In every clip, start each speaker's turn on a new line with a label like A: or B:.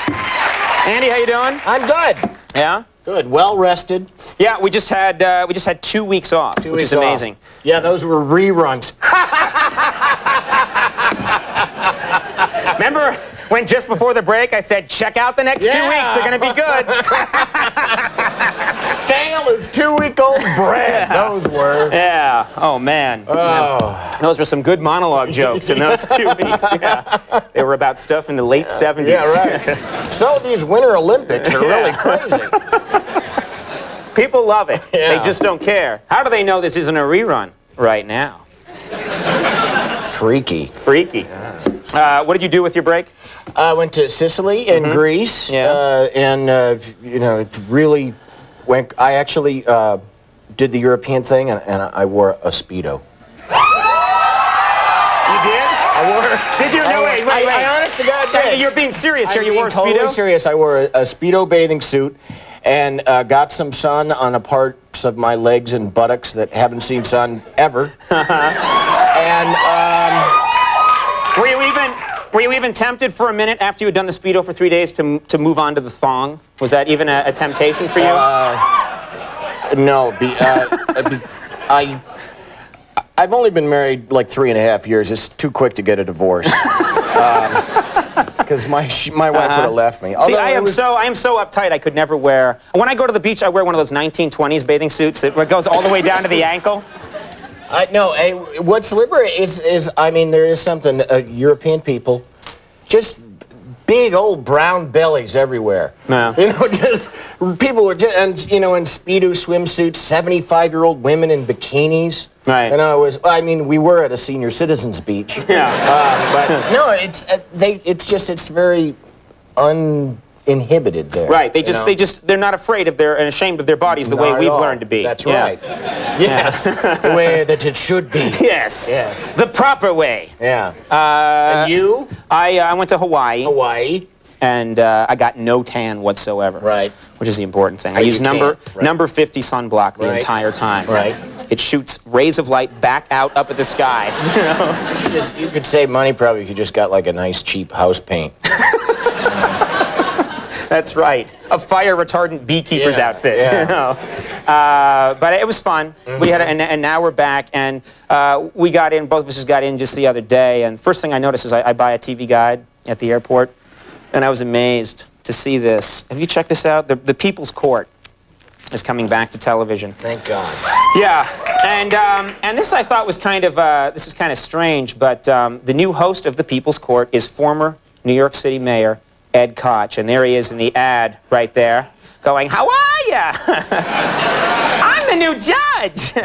A: Andy, how you doing?
B: I'm good.
A: Yeah?
B: Good. Well rested.
A: Yeah, we just had 2 weeks off, which is amazing.
B: Yeah, those were reruns.
A: Remember when just before the break I said, check out the next 2 weeks, they're going to be good.
B: Stale as 2-week-old bread, those were.
A: Yeah. Oh, man.
B: Oh.
A: Those were some good monologue jokes in those 2 weeks. Yeah. They were about stuff in the late 70s.
B: Yeah, right. So these Winter Olympics are really crazy.
A: People love it.
B: Yeah.
A: They just don't care. How do they know this isn't a rerun right now?
B: Freaky.
A: Freaky. What did you do with your break?
B: I went to Sicily and Greece, and you know, it really went. I actually did the European thing, and I wore a Speedo.
A: You did?
B: I wore.
A: Did you? No, wait.
B: I honest to God did.
A: You're being serious here. You wore a Speedo?
B: Totally serious. I wore a Speedo bathing suit, and got some sun on the parts of my legs and buttocks that haven't seen sun ever. And
A: were you even tempted for a minute after you had done the Speedo for 3 days to move on to the thong? Was that even a temptation for you?
B: No. I've only been married like 3.5 years. It's too quick to get a divorce. Because my wife would have left me.
A: See, I am so uptight. I could never wear. When I go to the beach, I wear one of those 1920s bathing suits that goes all the way down to the ankle.
B: No, what's liberating is, I mean, there is something, European people, just big old brown bellies everywhere.
A: No.
B: You know, just, people were just, and, you know, in Speedo swimsuits, 75-year-old women in bikinis.
A: Right.
B: And I mean, we were at a senior citizens beach.
A: Yeah.
B: But, no, it's very uninhibited there.
A: Right. They're not afraid of and ashamed of their bodies the way we've learned to be.
B: That's right. Yes. The way that it should be.
A: Yes.
B: Yes.
A: The proper way.
B: Yeah. And you?
A: I went to Hawaii.
B: Hawaii.
A: And I got no tan whatsoever.
B: Right.
A: Which is the important thing. I used number 50 sunblock the entire time.
B: Right.
A: It shoots rays of light back out up at the sky. You know?
B: You could save money probably if you just got like a nice cheap house paint.
A: That's right. A fire retardant beekeeper's outfit.
B: Yeah.
A: You know? But it was fun. We had, and now we're back, and we got in. Both of us just got in just the other day. And first thing I noticed is I buy a TV guide at the airport, and I was amazed to see this. Have you checked this out? The People's Court is coming back to television.
B: Thank God.
A: Yeah, and this I thought was kind of this is kind of strange, but the new host of the People's Court is former New York City Mayor Ed Koch, and there he is in the ad right there, going, "How are ya? I'm the new judge."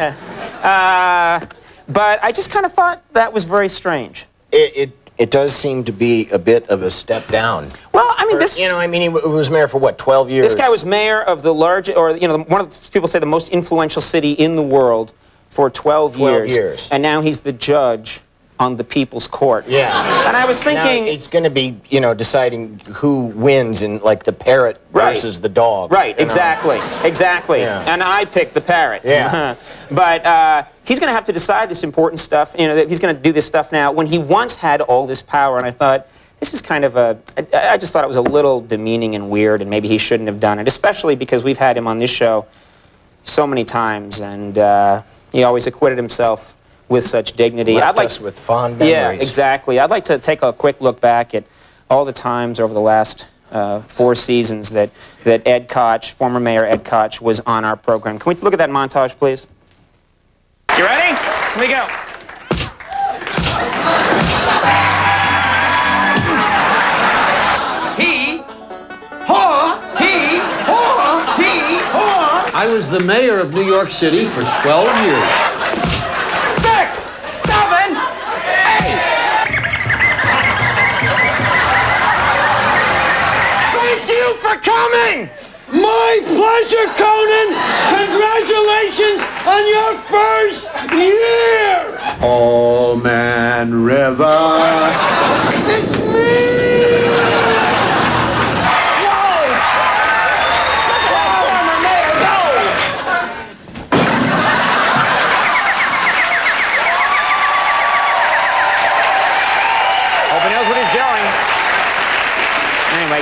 A: But I just kind of thought that was very strange.
B: It does seem to be a bit of a step down.
A: Well, I mean, this...
B: You know, I mean, he was mayor for, what, 12 years?
A: This guy was mayor of the largest, or, you know, one of the people say the most influential city in the world for 12 years. And now he's the judge on the People's Court.
B: Yeah.
A: And I was thinking...
B: Now it's going to be, you know, deciding who wins in, like, the parrot versus the dog.
A: Right, exactly. Exactly.
B: Yeah.
A: And I picked the parrot.
B: Yeah.
A: But he's going to have to decide this important stuff. You know, he's going to do this stuff now when he once had all this power. And I thought, this is kind of I just thought it was a little demeaning and weird, and maybe he shouldn't have done it, especially because we've had him on this show so many times, and he always acquitted himself with such dignity.
B: Left us with fond memories.
A: Yeah, exactly. I'd like to take a quick look back at all the times over the last 4 seasons that Ed Koch, former Mayor Ed Koch, was on our program. Can we look at that montage, please? You ready? Here we go.
C: I was the mayor of New York City for 12 years.
A: 6, 7, 8. Thank you for coming.
C: My pleasure, Conan. Congratulations on your first year. Oh, man, River. It's me.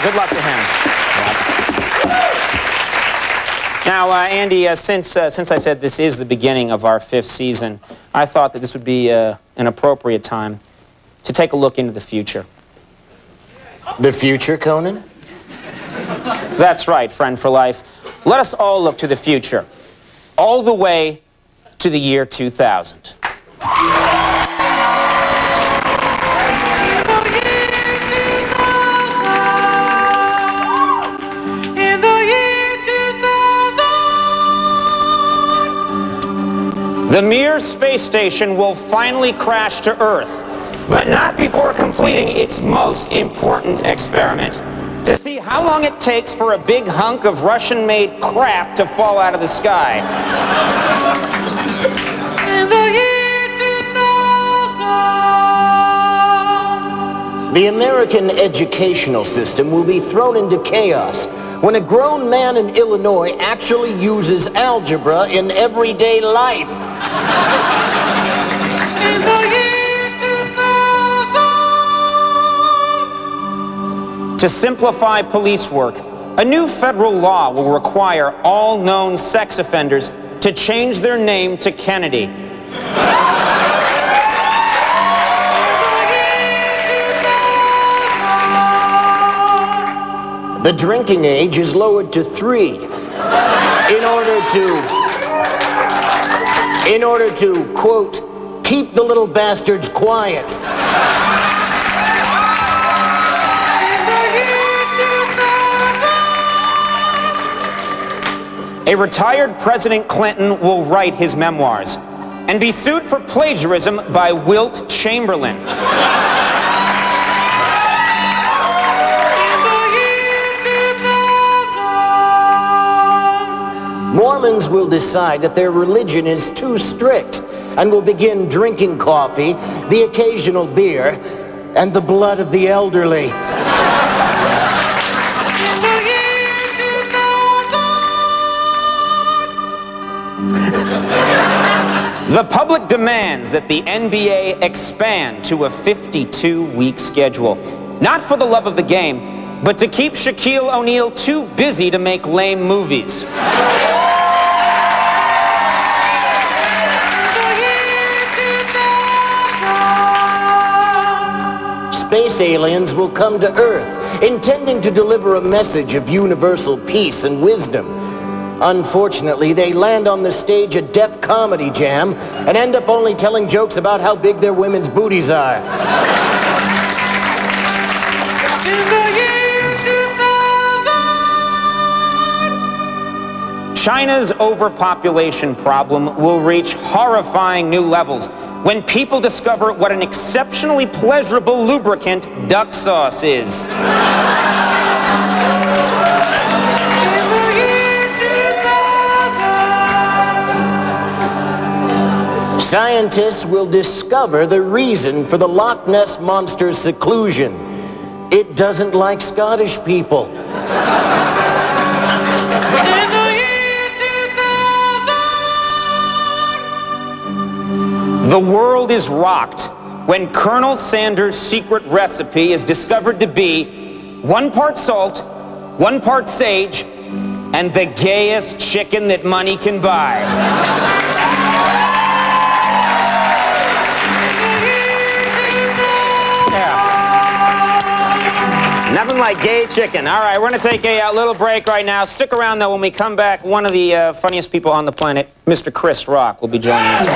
A: Good luck to him. Now, Andy, since I said this is the beginning of our 5th season, I thought that this would be an appropriate time to take a look into the future.
B: The future, Conan?
A: That's right, friend for life. Let us all look to the future, all the way to the year 2000. The Mir space station will finally crash to Earth, but not before completing its most important experiment, to see how long it takes for a big hunk of Russian-made crap to fall out of the sky. In the year 2000.
B: The American educational system will be thrown into chaos when a grown man in Illinois actually uses algebra in everyday life.
A: In the year 2000. To simplify police work, a new federal law will require all known sex offenders to change their name to Kennedy.
B: The drinking age is lowered to 3 in order to, quote, keep the little bastards quiet.
A: A retired President Clinton will write his memoirs and be sued for plagiarism by Wilt Chamberlain.
B: Mormons will decide that their religion is too strict and will begin drinking coffee, the occasional beer, and the blood of the elderly.
A: The public demands that the NBA expand to a 52-week schedule, not for the love of the game, but to keep Shaquille O'Neal too busy to make lame movies.
B: Space aliens will come to Earth, intending to deliver a message of universal peace and wisdom. Unfortunately, they land on the stage at Def Comedy Jam and end up only telling jokes about how big their women's booties are.
A: In the year 2000. China's overpopulation problem will reach horrifying new levels when people discover what an exceptionally pleasurable lubricant duck sauce is.
B: Scientists will discover the reason for the Loch Ness Monster's seclusion. It doesn't like Scottish people.
A: The world is rocked when Colonel Sanders' secret recipe is discovered to be 1 part salt, 1 part sage, and the gayest chicken that money can buy. Yeah. Nothing like gay chicken. All right, we're going to take a little break right now. Stick around, though. When we come back, one of the funniest people on the planet, Mr. Chris Rock, will be joining us.